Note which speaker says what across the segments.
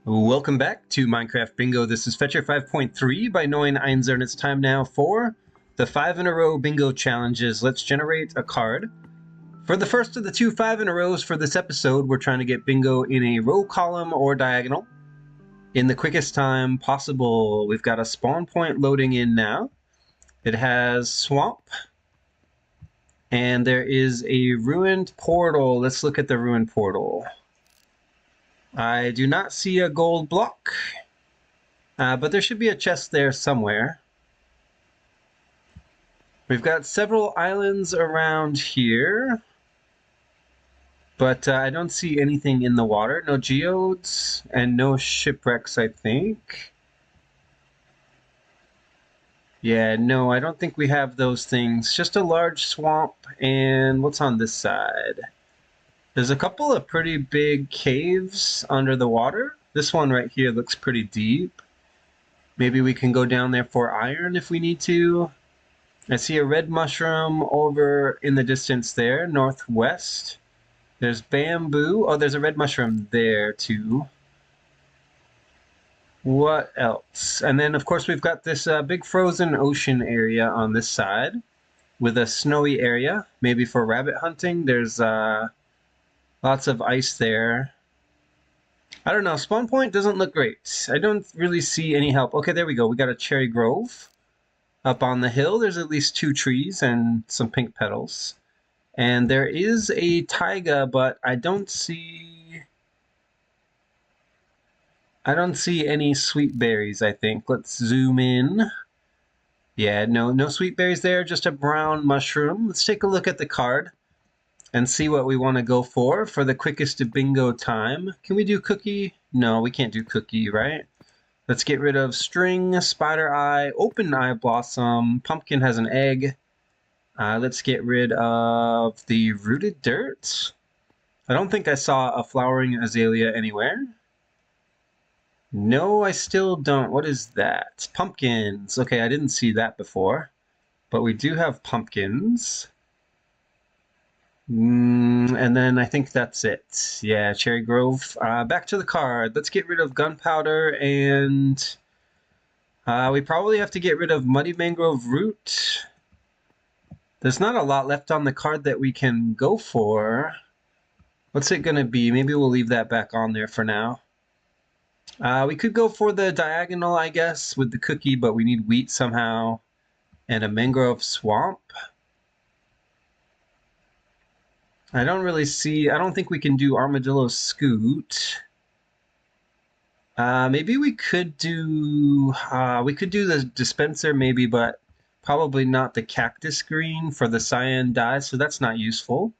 Speaker 1: Welcome back to Minecraft Bingo. This is Fetchr 5.3 by Knowing Einser, and it's time now for the 5 in a row bingo challenges. Let's generate a card. For the first of the two 5 in a rows for this episode, we're trying to get bingo in a row, column, or diagonal in the quickest time possible. We've got a spawn point loading in now. It has swamp, and there is a ruined portal. Let's look at the ruined portal. I do not see a gold block. But there should be a chest there somewhere. We've got several islands around here, but I don't see anything in the water. No geodes and no shipwrecks, I think. Yeah, no, I don't think we have those things. Just a large swamp, and what's on this side? There's a couple of pretty big caves under the water. This one right here looks pretty deep. Maybe we can go down there for iron if we need to. I see a red mushroom over in the distance there, northwest. There's bamboo. Oh, there's a red mushroom there too. What else? And then, of course, we've got this big frozen ocean area on this side with a snowy area, maybe for rabbit hunting. There's lots of ice there. I don't know. Spawn point doesn't look great. I don't really see any help. Okay, there we go. We got a cherry grove. Up on the hill, there's at least 2 trees and some pink petals. And there is a taiga, but I don't see any sweet berries, I think. Let's zoom in. Yeah, no sweet berries there, just a brown mushroom. Let's take a look at the card and see what we want to go for the quickest bingo time. Can we do cookie? No, we can't do cookie, right? Let's get rid of string, spider eye, open eye blossom, pumpkin has an egg. Let's get rid of the rooted dirt. I don't think I saw a flowering azalea anywhere. No, I still don't. What is that? Pumpkins. Okay, I didn't see that before. But we do have pumpkins. And then I think that's it. Yeah, Cherry Grove. Back to the card. Let's get rid of gunpowder, and we probably have to get rid of muddy mangrove root. There's not a lot left on the card that we can go for. What's it going to be? Maybe we'll leave that back on there for now. We could go for the diagonal, I guess, with the cookie, but we need wheat somehow. And a mangrove swamp. I don't think we can do armadillo scoot. Maybe we could do the dispenser maybe, but probably not the cactus green for the cyan dye, so that's not useful.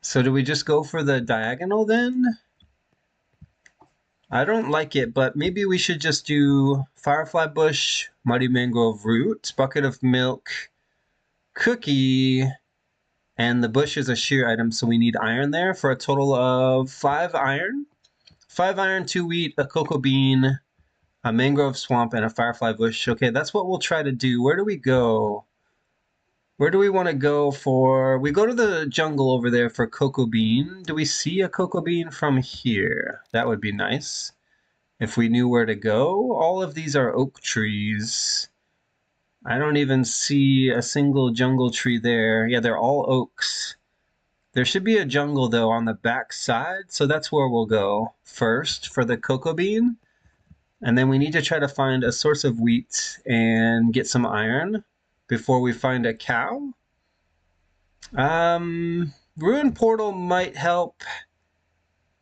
Speaker 1: So do we just go for the diagonal then? I don't like it, but maybe we should just do firefly bush, muddy mangrove root, bucket of milk, cookie, and the bush is a shear item, so we need iron there for a total of 5 iron. 5 iron, 2 wheat, a cocoa bean, a mangrove swamp, and a firefly bush. Okay, that's what we'll try to do. Where do we go? Where do we want to go for... We go to the jungle over there for cocoa bean. Do we see a cocoa bean from here? That would be nice if we knew where to go. All of these are oak trees. I don't even see a single jungle tree there. Yeah, they're all oaks. There should be a jungle, though, on the back side, so that's where we'll go first for the cocoa bean. And then we need to try to find a source of wheat and get some iron before we find a cow. Ruin portal might help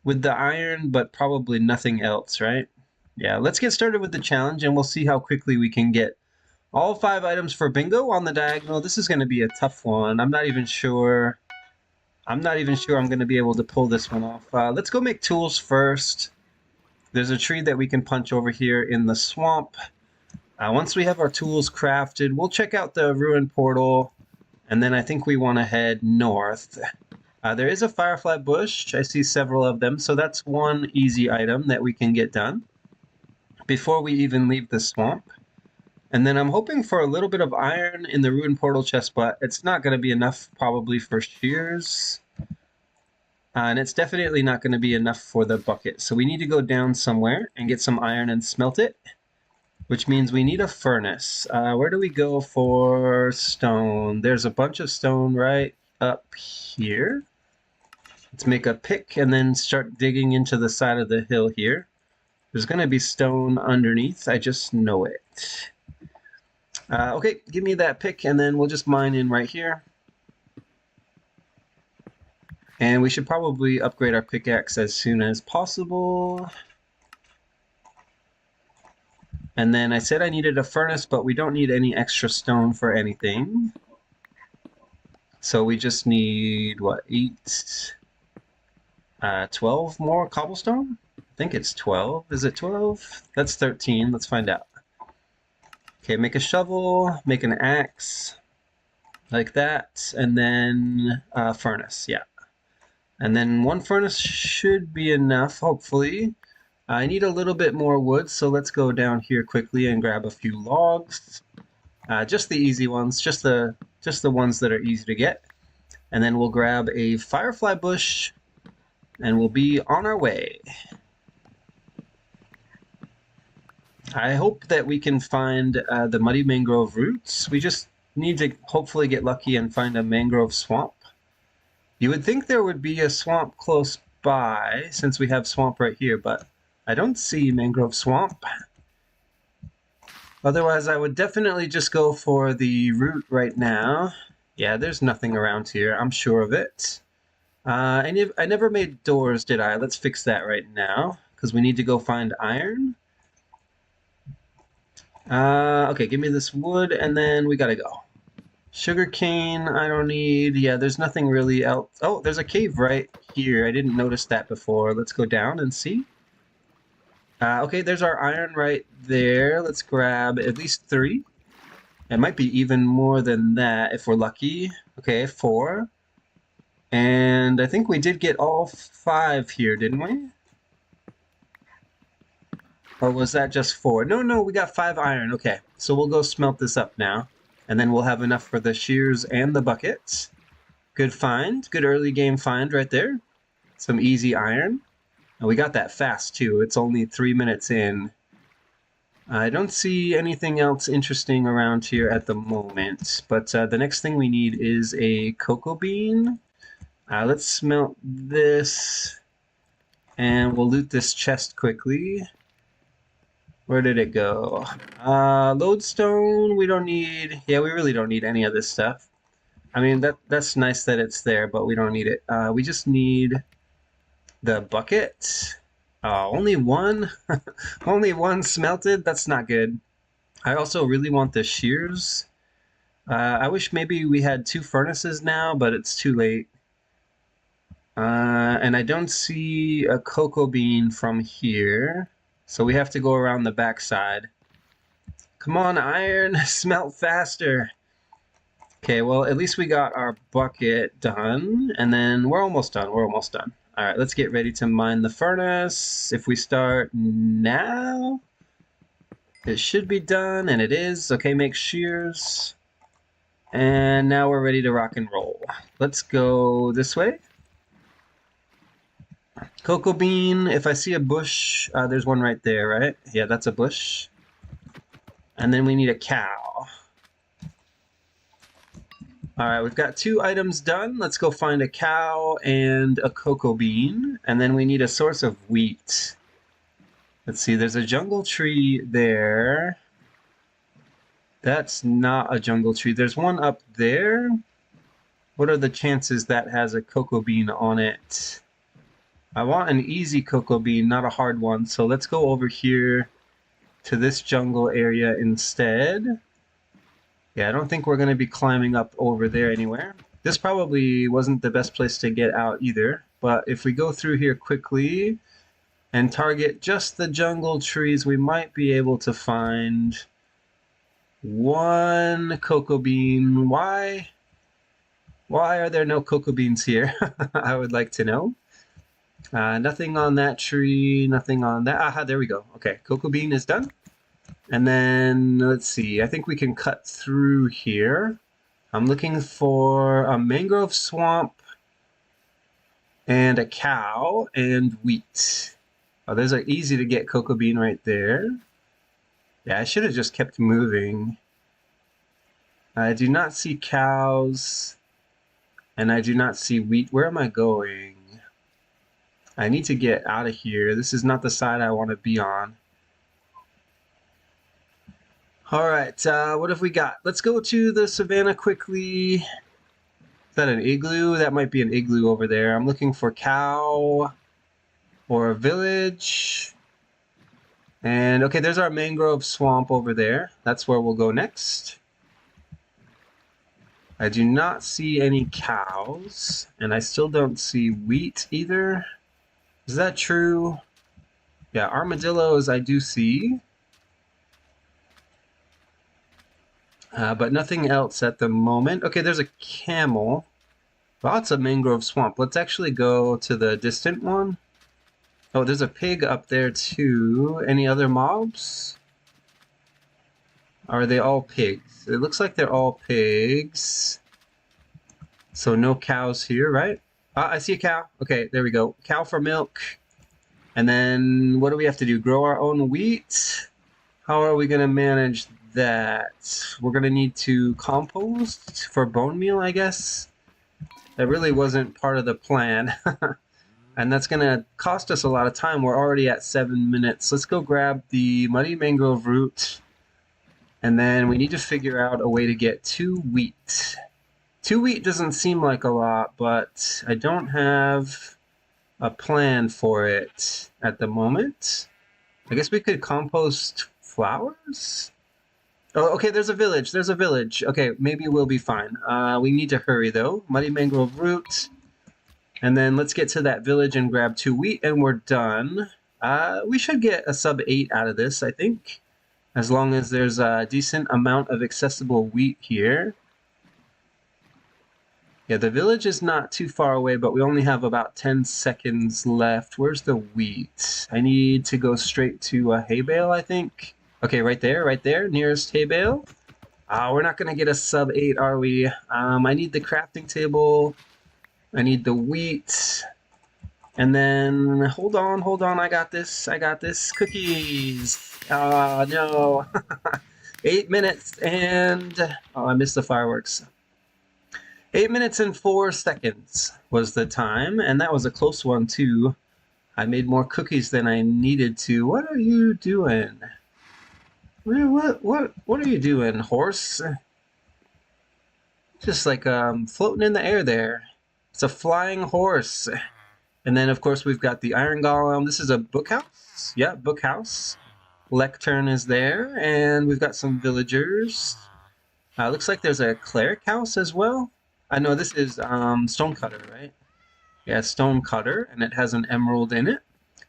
Speaker 1: with the iron, but probably nothing else, right? Yeah, let's get started with the challenge, and we'll see how quickly we can get all 5 items for bingo on the diagonal. This is going to be a tough one. I'm not even sure I'm going to be able to pull this one off. Let's go make tools first. There's a tree that we can punch over here in the swamp. Once we have our tools crafted, we'll check out the ruined portal, and then I think we want to head north. There is a firefly bush. I see several of them, so that's one easy item that we can get done before we even leave the swamp. And then I'm hoping for a little bit of iron in the ruined portal chest, but it's not going to be enough probably for shears. And it's definitely not going to be enough for the bucket. So we need to go down somewhere and get some iron and smelt it, which means we need a furnace. Where do we go for stone? There's a bunch of stone right up here. Let's make a pick and then start digging into the side of the hill here. There's going to be stone underneath. I just know it. Okay, give me that pick and then we'll just mine in right here. And we should probably upgrade our pickaxe as soon as possible. And then I said I needed a furnace, but we don't need any extra stone for anything. So we just need, what, 12 more cobblestone? I think it's 12. Is it 12? That's 13. Let's find out. Okay, make a shovel, make an axe, like that, and then a furnace, yeah. And then one furnace should be enough, hopefully. I need a little bit more wood, so let's go down here quickly and grab a few logs. Just the easy ones, just the ones that are easy to get. And then we'll grab a firefly bush, and we'll be on our way. I hope that we can find the muddy mangrove roots. We just need to hopefully get lucky and find a mangrove swamp. You would think there would be a swamp close by, since we have swamp right here, but I don't see mangrove swamp. Otherwise, I would definitely just go for the root right now. Yeah, there's nothing around here. I'm sure of it. I never made doors, did I? Let's fix that right now, because we need to go find iron. Okay, give me this wood, and then we gotta go. Sugarcane, I don't need. Yeah, there's nothing really else. Oh, there's a cave right here. I didn't notice that before. Let's go down and see. Okay, there's our iron right there. Let's grab at least 3. It might be even more than that if we're lucky. Okay, 4. And I think we did get all 5 here, didn't we? Or was that just 4? No, we got 5 iron. Okay, so we'll go smelt this up now. And then we'll have enough for the shears and the buckets. Good find. Good early game find right there. Some easy iron. And we got that fast, too. It's only 3 minutes in. I don't see anything else interesting around here at the moment. But the next thing we need is a cocoa bean. Let's smelt this. And we'll loot this chest quickly. Where did it go? Lodestone, we don't need... Yeah, we really don't need any of this stuff. I mean, that's nice that it's there, but we don't need it. We just need the bucket. Only one? Only one smelted? That's not good. I also really want the shears. I wish maybe we had 2 furnaces now, but it's too late. And I don't see a cocoa bean from here. So we have to go around the backside. Come on, iron, smelt faster. Okay, well, at least we got our bucket done, and then we're almost done. All right, let's get ready to mine the furnace. If we start now, it should be done, and it is. Okay, make shears. And now we're ready to rock and roll. Let's go this way. Cocoa bean, if I see a bush, there's one right there, right? Yeah, that's a bush. And then we need a cow. All right, we've got 2 items done. Let's go find a cow and a cocoa bean. And then we need a source of wheat. Let's see, there's a jungle tree there. That's not a jungle tree. There's one up there. What are the chances that has a cocoa bean on it? I want an easy cocoa bean, not a hard one. So let's go over here to this jungle area instead. Yeah, I don't think we're going to be climbing up over there anywhere. This probably wasn't the best place to get out either. But if we go through here quickly and target just the jungle trees, we might be able to find 1 cocoa bean. Why are there no cocoa beans here? I would like to know. Nothing on that tree, nothing on that. Aha, there we go. Okay, cocoa bean is done. And then, let's see, I think we can cut through here. I'm looking for a mangrove swamp and a cow, and wheat. Oh, those are easy to get cocoa bean right there. Yeah, I should have just kept moving. I do not see cows, and I do not see wheat. Where am I going? I need to get out of here. This is not the side I want to be on. All right, what have we got? Let's go to the savannah quickly. Is that an igloo? That might be an igloo over there. I'm looking for cow or a village. And okay, there's our mangrove swamp over there. That's where we'll go next. I do not see any cows, and I still don't see wheat either. Is that true? Yeah, armadillos I do see. But nothing else at the moment. Okay, there's a camel. Lots of mangrove swamp. Let's actually go to the distant one. Oh, there's a pig up there too. Any other mobs? Are they all pigs? It looks like they're all pigs. So no cows here, right? I see a cow. Okay, there we go. Cow for milk. And then what do we have to do? Grow our own wheat? How are we going to manage that? We're going to need to compost for bone meal, I guess. That really wasn't part of the plan. And that's going to cost us a lot of time. We're already at 7 minutes. Let's go grab the muddy mangrove root. And then we need to figure out a way to get 2 wheat. 2 wheat doesn't seem like a lot, but I don't have a plan for it at the moment. I guess we could compost flowers? Oh, okay, there's a village. There's a village. Okay, maybe we'll be fine. We need to hurry, though. Muddy mangrove root. And then let's get to that village and grab 2 wheat, and we're done. We should get a sub 8 out of this, I think. As long as there's a decent amount of accessible wheat here. Yeah, the village is not too far away, but we only have about 10 seconds left. Where's the wheat? I need to go straight to a hay bale, I think. Okay, right there, nearest hay bale. We're not going to get a sub 8, are we? I need the crafting table. I need the wheat. And then, hold on, I got this. Cookies. No. 8 minutes and... Oh, I missed the fireworks. 8 minutes and 4 seconds was the time, and that was a close one, too. I made more cookies than I needed to. What are you doing? What are you doing, horse? Just like floating in the air there. It's a flying horse. And then, of course, we've got the iron golem. This is a bookhouse. Yeah, bookhouse. Lectern is there, and we've got some villagers. Looks like there's a cleric house as well. I know this is stonecutter, right? Yeah, stonecutter, and it has an emerald in it.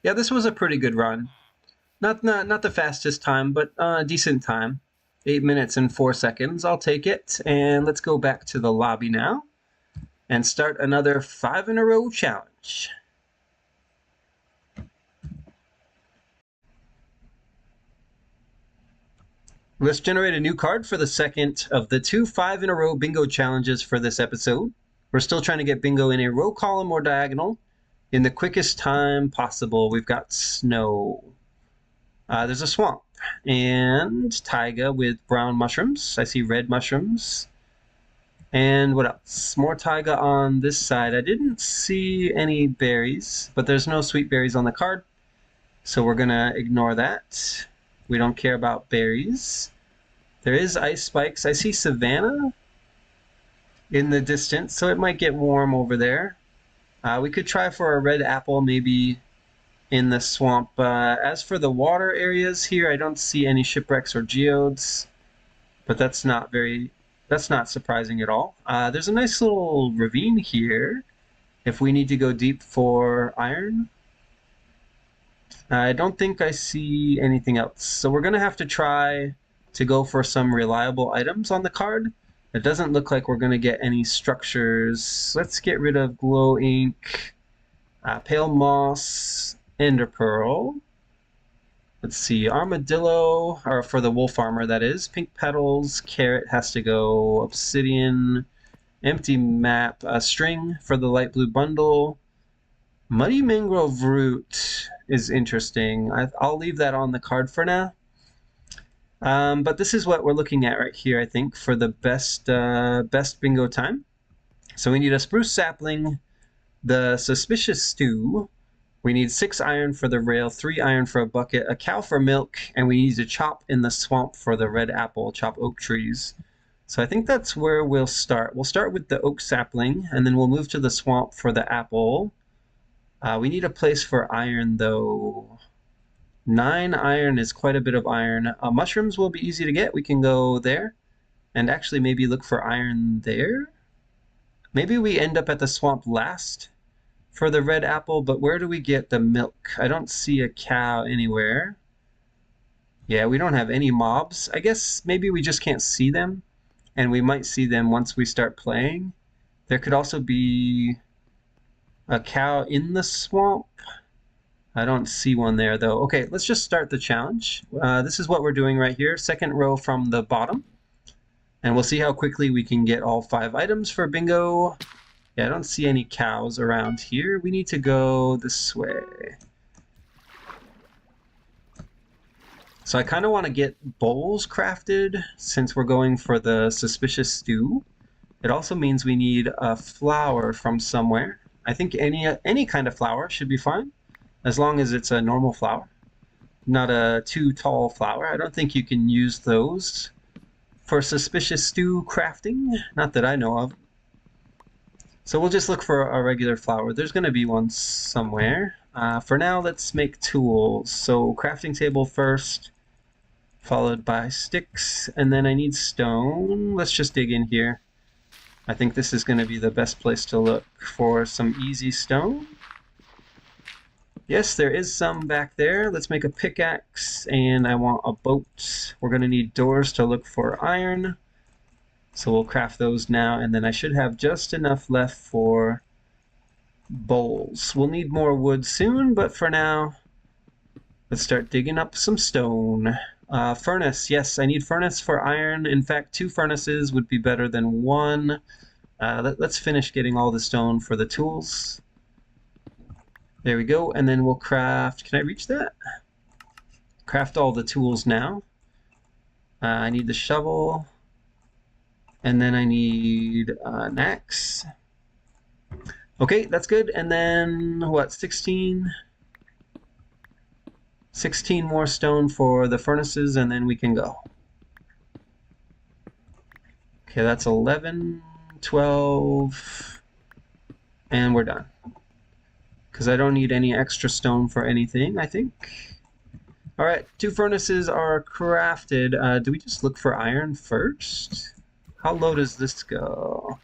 Speaker 1: Yeah, this was a pretty good run. Not the fastest time, but decent time. 8 minutes and 4 seconds. I'll take it. And let's go back to the lobby now and start another 5 in a row challenge. Let's generate a new card for the second of the 2 5 in a row bingo challenges for this episode. We're still trying to get bingo in a row, column, or diagonal in the quickest time possible. We've got snow. There's a swamp and taiga with brown mushrooms. I see red mushrooms. And what else? More taiga on this side. I didn't see any berries, but there's no sweet berries on the card. So we're going to ignore that. We don't care about berries. There is ice spikes. I see savanna in the distance, so it might get warm over there. We could try for a red apple maybe in the swamp. As for the water areas here, I don't see any shipwrecks or geodes, but that's not surprising at all. There's a nice little ravine here if we need to go deep for iron. I don't think I see anything else, so we're going to have to try to go for some reliable items on the card. It doesn't look like we're going to get any structures. Let's get rid of glow ink, pale moss, ender pearl. Let's see, armadillo, or for the wolf armor that is, pink petals, carrot has to go, obsidian, empty map, string for the light blue bundle, Muddy mangrove root is interesting. I'll leave that on the card for now. But this is what we're looking at right here, I think, for the best bingo time. So we need a spruce sapling, the suspicious stew. We need 6 iron for the rail, 3 iron for a bucket, a cow for milk, and we need to chop in the swamp for the red apple, chop oak trees. So I think that's where we'll start. We'll start with the oak sapling, and then we'll move to the swamp for the apple. We need a place for iron, though. 9 iron is quite a bit of iron. Mushrooms will be easy to get. We can go there. And actually maybe look for iron there. Maybe we end up at the swamp last for the red apple, but where do we get the milk? I don't see a cow anywhere. Yeah, we don't have any mobs. I guess maybe we just can't see them, and we might see them once we start playing. There could also be a cow in the swamp. I don't see one there, though. Okay, let's just start the challenge. This is what we're doing right here. Second row from the bottom. And we'll see how quickly we can get all 5 items for bingo. Yeah, I don't see any cows around here. We need to go this way. So I kind of want to get bowls crafted since we're going for the suspicious stew. It also means we need a flower from somewhere. I think any kind of flower should be fine, as long as it's a normal flower, not a too tall flower. I don't think you can use those for suspicious stew crafting, not that I know of. So we'll just look for a regular flower. There's going to be one somewhere. For now, let's make tools. So crafting table first, followed by sticks, and then I need stone. Let's just dig in here. I think this is going to be the best place to look for some easy stone. Yes, there is some back there. Let's make a pickaxe, and I want a boat. We're going to need doors to look for iron. So we'll craft those now, and then I should have just enough left for bowls. We'll need more wood soon, but for now, let's start digging up some stone. Furnace, yes, I need furnace for iron. In fact, 2 furnaces would be better than 1. Let's finish getting all the stone for the tools. There we go, and then we'll craft, can I reach that? Craft all the tools now. I need the shovel, and then I need an axe. Okay, that's good, and then, what, 16 more stone for the furnaces, and then we can go. Okay, that's 11, 12, and we're done. Because I don't need any extra stone for anything, I think. Alright, 2 furnaces are crafted. Do we just look for iron first? How low does this go?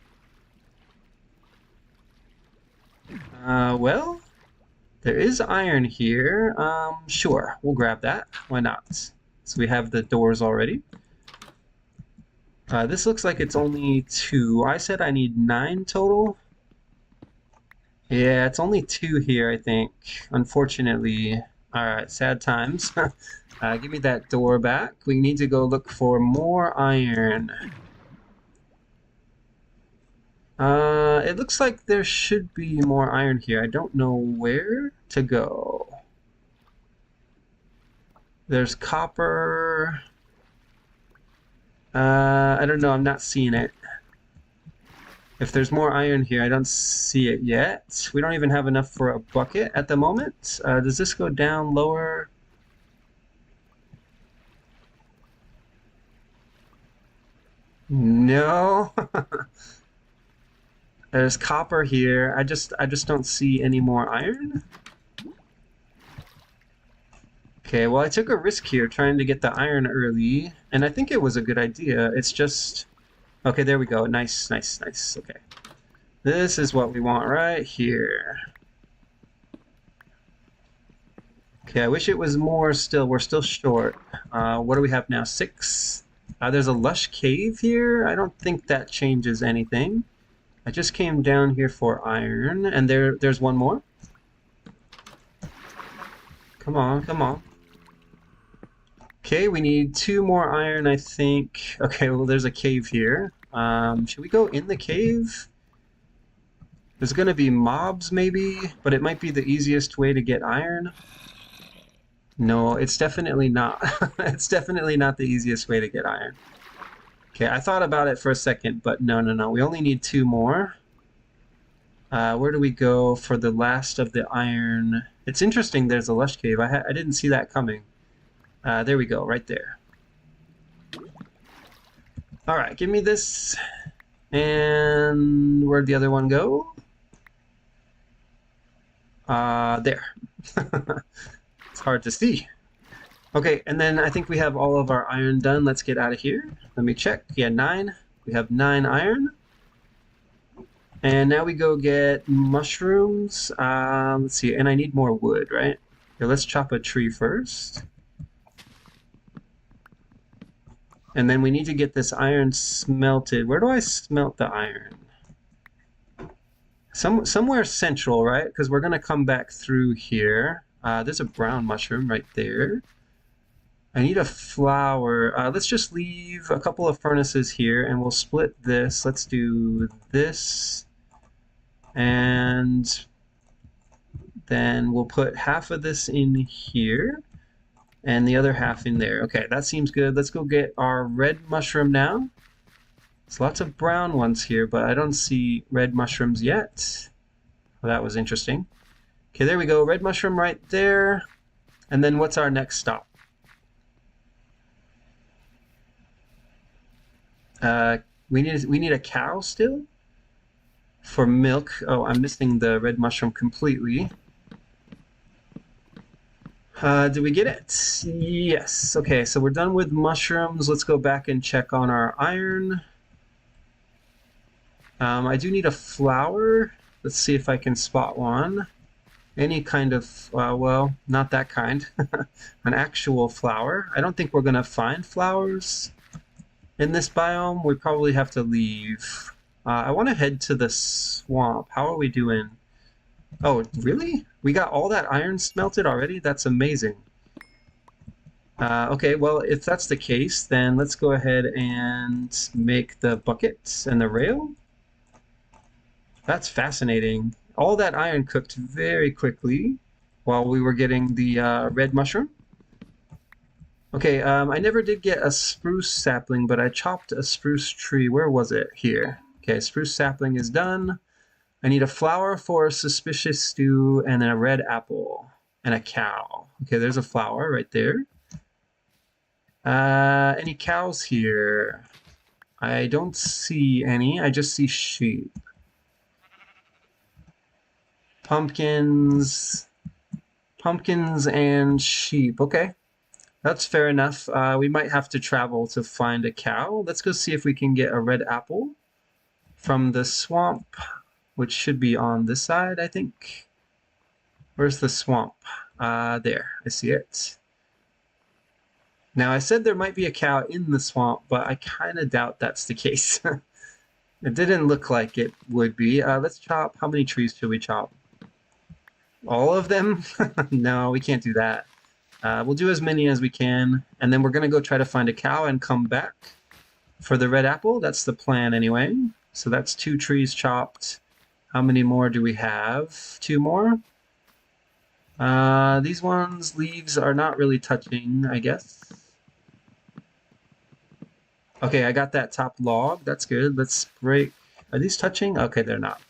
Speaker 1: Well, there is iron here. Sure, we'll grab that. Why not? So we have the doors already. This looks like it's only 2. I said I need 9 total. Yeah, it's only 2 here, I think. Unfortunately. Alright, sad times. Give me that door back. We need to go look for more iron. It looks like there should be more iron here. I don't know where to go. There's copper. I don't know, I'm not seeing it. If there's more iron here, I don't see it yet. We don't even have enough for a bucket at the moment. Does this go down lower? No. There's copper here. I just don't see any more iron. Okay, well I took a risk here trying to get the iron early, and I think it was a good idea. It's just... Okay, there we go. Nice, nice, nice. Okay. This is what we want right here. Okay, I wish it was more still. We're still short. What do we have now? 6? There's a lush cave here. I don't think that changes anything. I just came down here for iron, and there's one more. Come on, come on. Okay, we need 2 more iron, I think. Okay, well, there's a cave here. Should we go in the cave? There's going to be mobs maybe, but it might be the easiest way to get iron. No, it's definitely not. It's definitely not the easiest way to get iron. Okay, I thought about it for a second, but no. We only need 2 more. Where do we go for the last of the iron? It's interesting there's a lush cave. I didn't see that coming. There we go, right there. All right, give me this. And where'd the other one go? There. It's hard to see. Okay, and then I think we have all of our iron done. Let's get out of here. Let me check. Yeah, 9. We have 9 iron. And now we go get mushrooms. Let's see, and I need more wood, right? Here, let's chop a tree first. And then we need to get this iron smelted. Where do I smelt the iron? Somewhere central, right? Because we're going to come back through here. There's a brown mushroom right there. I need a flower. Let's just leave a couple of furnaces here, and we'll split this. Let's do this. And then we'll put half of this in here and the other half in there. Okay, that seems good. Let's go get our red mushroom now. There's lots of brown ones here, but I don't see red mushrooms yet. Well, that was interesting. Okay, there we go. Red mushroom right there. And then what's our next stop? We need a cow still for milk. Oh, I'm missing the red mushroom completely. Did we get it? Yes. Okay, so we're done with mushrooms. Let's go back and check on our iron. I do need a flower. Let's see if I can spot one. Any kind of, well, not that kind. An actual flower. I don't think we're going to find flowers in this biome. We probably have to leave. I want to head to the swamp. How are we doing? Oh, really? We got all that iron smelted already? That's amazing. Okay, well, if that's the case, then let's go ahead and make the bucket and the rail. That's fascinating. All that iron cooked very quickly while we were getting the red mushroom. Okay, I never did get a spruce sapling, but I chopped a spruce tree. Where was it? Here. Okay, spruce sapling is done. I need a flower for a suspicious stew and then a red apple and a cow. Okay, there's a flower right there. Any cows here? I don't see any. I just see sheep. Pumpkins and sheep. Okay, that's fair enough. We might have to travel to find a cow. Let's go see if we can get a red apple from the swamp, which should be on this side, I think. Where's the swamp? There, I see it. Now, I said there might be a cow in the swamp, but I kind of doubt that's the case. It didn't look like it would be. Let's chop. How many trees should we chop? All of them? No, we can't do that. We'll do as many as we can, and then we're going to go try to find a cow and come back for the red apple. That's the plan anyway. So that's 2 trees chopped. How many more do we have? 2 more? These ones, leaves are not really touching, I guess. Okay, I got that top log. That's good. Let's break. Are these touching? Okay, they're not.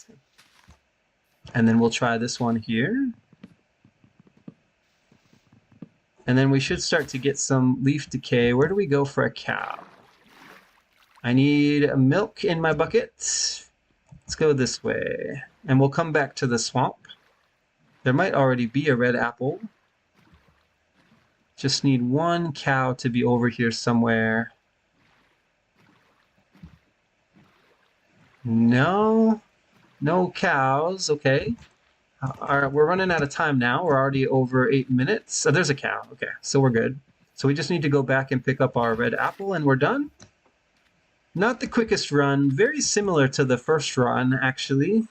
Speaker 1: And then we'll try this one here. And then we should start to get some leaf decay. Where do we go for a cow? I need milk in my bucket. Let's go this way. And we'll come back to the swamp. There might already be a red apple. Just need one cow to be over here somewhere. No cows. Okay. We're running out of time now. We're already over 8 minutes. Oh, there's a cow. Okay, so we're good. So we just need to go back and pick up our red apple and we're done. Not the quickest run. Very similar to the first run, actually.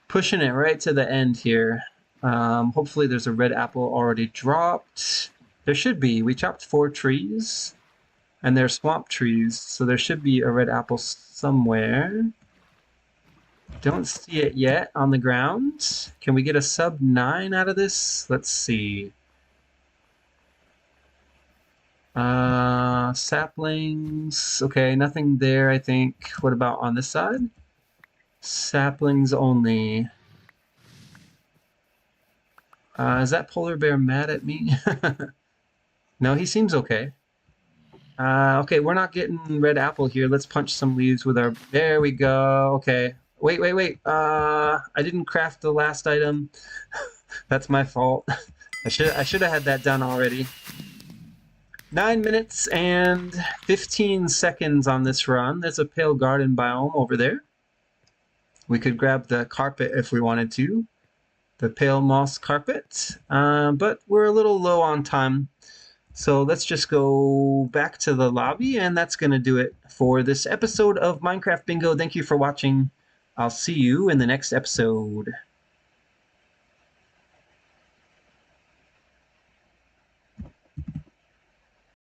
Speaker 1: Pushing it right to the end here. Hopefully there's a red apple already dropped. There should be. We chopped 4 trees. And they're swamp trees, so there should be a red apple somewhere. Don't see it yet on the ground. Can we get a sub 9 out of this? Let's see. Saplings. Okay, nothing there, I think. What about on this side? Saplings only. Is that polar bear mad at me? No, he seems okay. Okay, we're not getting red apple here. Let's punch some leaves with our... There we go. Okay. Wait. I didn't craft the last item. That's my fault. I should have had that done already. 9 minutes and 15 seconds on this run. There's a pale garden biome over there. We could grab the carpet if we wanted to. The pale moss carpet. But we're a little low on time. So let's just go back to the lobby, and that's going to do it for this episode of Minecraft Bingo. Thank you for watching. I'll see you in the next episode.